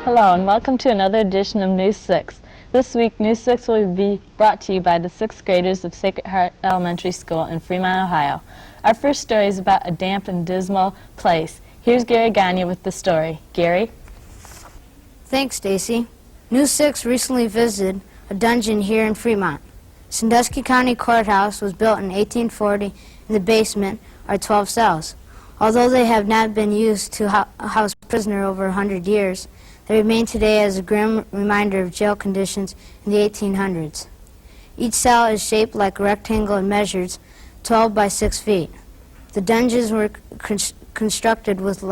Hello and welcome to another edition of News 6. This week, News 6 will be brought to you by the 6th graders of Sacred Heart Elementary School in Fremont, Ohio. Our first story is about a damp and dismal place. Here's Gary Gagne with the story. Gary? Thanks, Stacy. News 6 recently visited a dungeon here in Fremont. Sandusky County Courthouse was built in 1840. In the basement are 12 cells. Although they have not been used to house prisoners over 100 years, they remain today as a grim reminder of jail conditions in the 1800s. Each cell is shaped like a rectangle and measures 12 by 6 feet. The dungeons were constructed with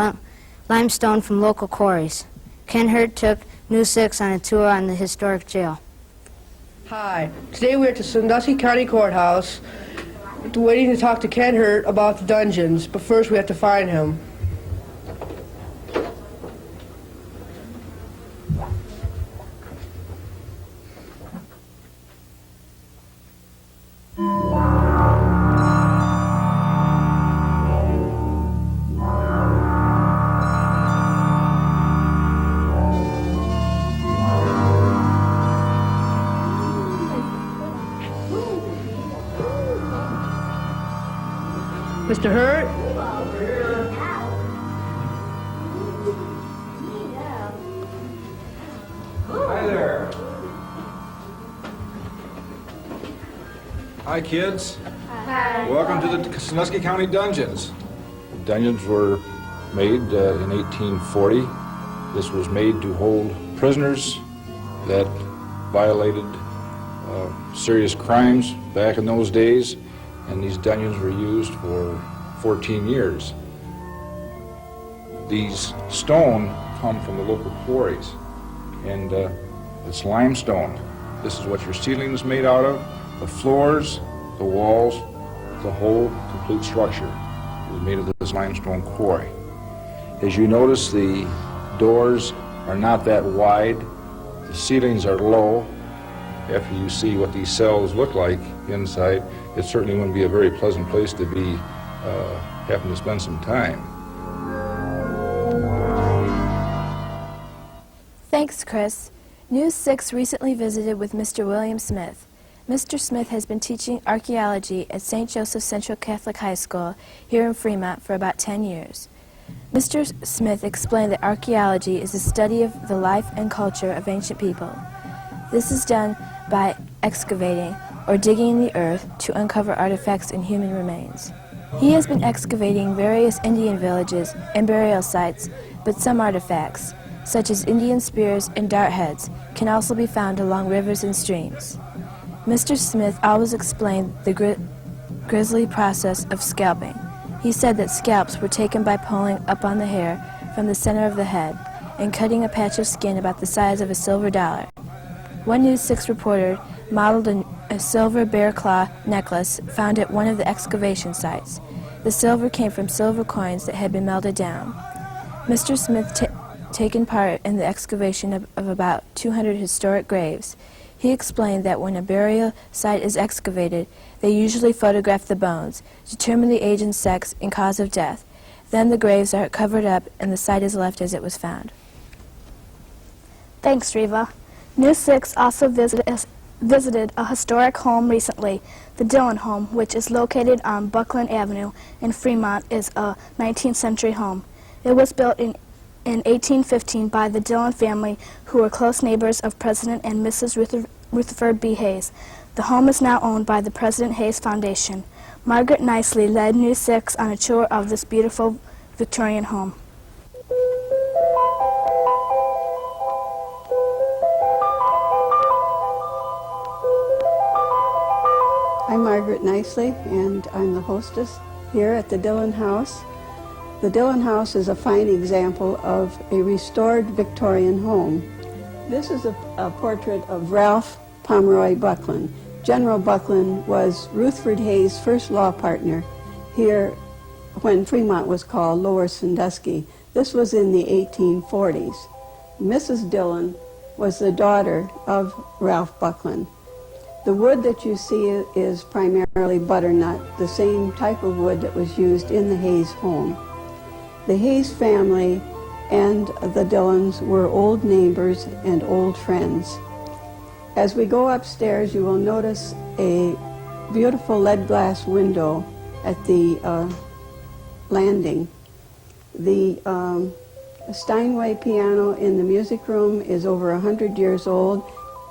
limestone from local quarries. Ken Hurt took News 6 on a tour on the historic jail. Hi, today we're at the Sandusky County Courthouse waiting to talk to Ken Hurt about the dungeons, but first we have to find him. Mr. Hurt? Hi there. Hi, kids. Hi. Welcome to the Sandusky County Dungeons. The dungeons were made in 1840. This was made to hold prisoners that violated serious crimes back in those days. And these dungeons were used for 14 years. These stone come from the local quarries, and it's limestone. This is what your ceiling is made out of. The floors, the walls, the whole complete structure is made of this limestone quarry. As you notice, the doors are not that wide. The ceilings are low. After you see what these cells look like inside, it certainly wouldn't be a very pleasant place to be having to spend some time. Thanks, Chris. News 6 recently visited with Mr. William Smith. Mr. Smith has been teaching archaeology at St. Joseph Central Catholic High School here in Fremont for about 10 years. Mr. Smith explained that archaeology is the study of the life and culture of ancient people. This is done by excavating or digging in the earth to uncover artifacts and human remains. He has been excavating various Indian villages and burial sites, but some artifacts, such as Indian spears and dart heads, can also be found along rivers and streams. Mr. Smith always explained the grisly process of scalping. He said that scalps were taken by pulling up on the hair from the center of the head and cutting a patch of skin about the size of a silver dollar. One News 6 reporter modeled a silver bear claw necklace found at one of the excavation sites. The silver came from silver coins that had been melted down. Mr. Smith taken part in the excavation of about 200 historic graves. He explained that when a burial site is excavated, they usually photograph the bones, determine the age and sex and cause of death. Then the graves are covered up and the site is left as it was found. Thanks, Reva. News 6 also visited a historic home recently. The Dillon home, which is located on Buckland Avenue in Fremont, is a 19th century home. It was built in 1815 by the Dillon family, who were close neighbors of President and Mrs. Rutherford B. Hayes. The home is now owned by the President Hayes Foundation. Margaret Nicely led News 6 on a tour of this beautiful Victorian home. I'm Margaret Nicely, and I'm the hostess here at the Dillon House. The Dillon House is a fine example of a restored Victorian home. This is a portrait of Ralph Pomeroy Buckland. General Buckland was Rutherford Hayes' first law partner here when Fremont was called Lower Sandusky. This was in the 1840s. Mrs. Dillon was the daughter of Ralph Buckland. The wood that you see is primarily butternut, the same type of wood that was used in the Hayes home. The Hayes family and the Dillons were old neighbors and old friends. As we go upstairs, you will notice a beautiful lead glass window at the landing. The Steinway piano in the music room is over 100 years old.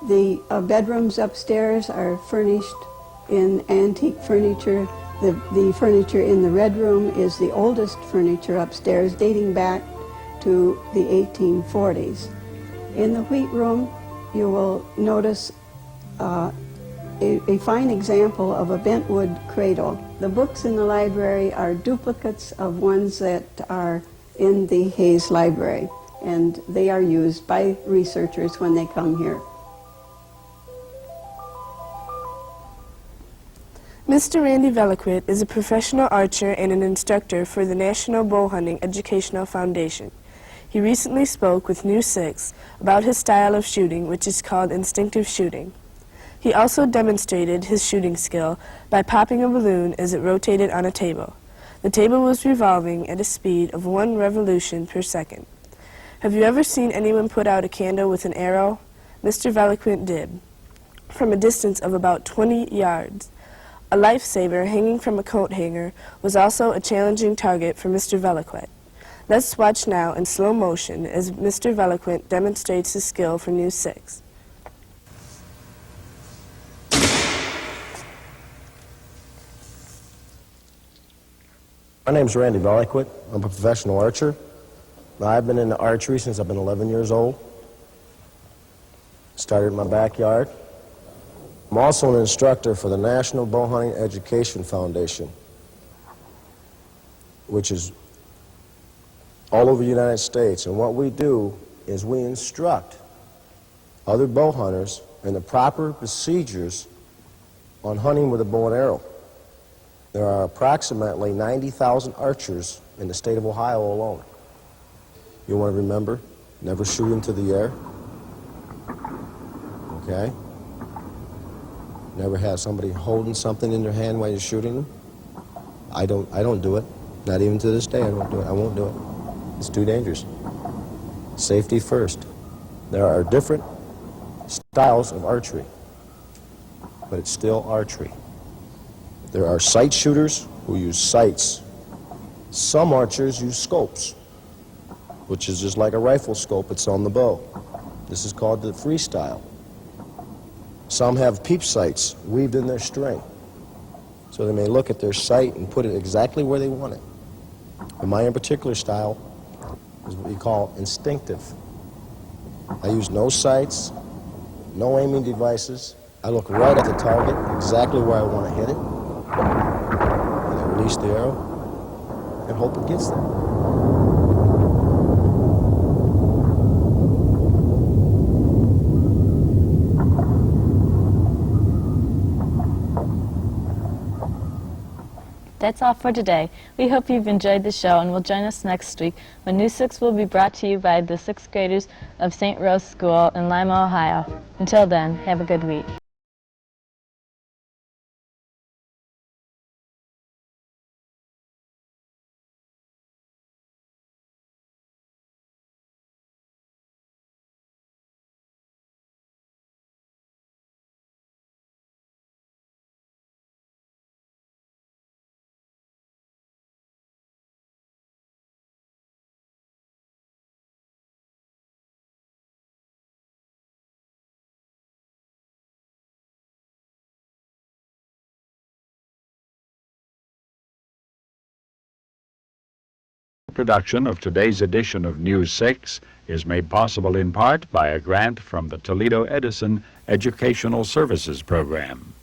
The bedrooms upstairs are furnished in antique furniture. The furniture in the red room is the oldest furniture upstairs, dating back to the 1840s. In the wheat room, you will notice a fine example of a bentwood cradle. The books in the library are duplicates of ones that are in the Hayes Library, and they are used by researchers when they come here. Mr. Randy Veliquit is a professional archer and an instructor for the National Bow Hunting Educational Foundation. He recently spoke with News 6 about his style of shooting, which is called instinctive shooting. He also demonstrated his shooting skill by popping a balloon as it rotated on a table. The table was revolving at a speed of 1 revolution per second. Have you ever seen anyone put out a candle with an arrow? Mr. Veliquit did, from a distance of about 20 yards. A lifesaver hanging from a coat hanger was also a challenging target for Mr. Veliquit. Let's watch now in slow motion as Mr. Veliquit demonstrates his skill for News 6. My name's Randy Veliquit. I'm a professional archer. Now, I've been into archery since I've been 11 years old. Started in my backyard. I'm also an instructor for the National Bow Hunting Education Foundation, which is all over the United States. And what we do is we instruct other bow hunters in the proper procedures on hunting with a bow and arrow. There are approximately 90,000 archers in the state of Ohio alone. You want to remember, never shoot into the air. Okay? Never have somebody holding something in their hand while you're shooting them. I don't do it. Not even to this day, I don't do it. I won't do it. It's too dangerous. Safety first. There are different styles of archery, but it's still archery. There are sight shooters who use sights. Some archers use scopes, which is just like a rifle scope. It's on the bow. This is called the freestyle. Some have peep sights weaved in their string, so they may look at their sight and put it exactly where they want it. And my particular style is what we call instinctive. I use no sights, no aiming devices. I look right at the target, exactly where I want to hit it, and I release the arrow and hope it gets there. That's all for today. We hope you've enjoyed the show and will join us next week when News 6 will be brought to you by the 6th graders of St. Rose School in Lima, Ohio. Until then, have a good week. Production of today's edition of News 6 is made possible in part by a grant from the Toledo Edison Educational Services Program.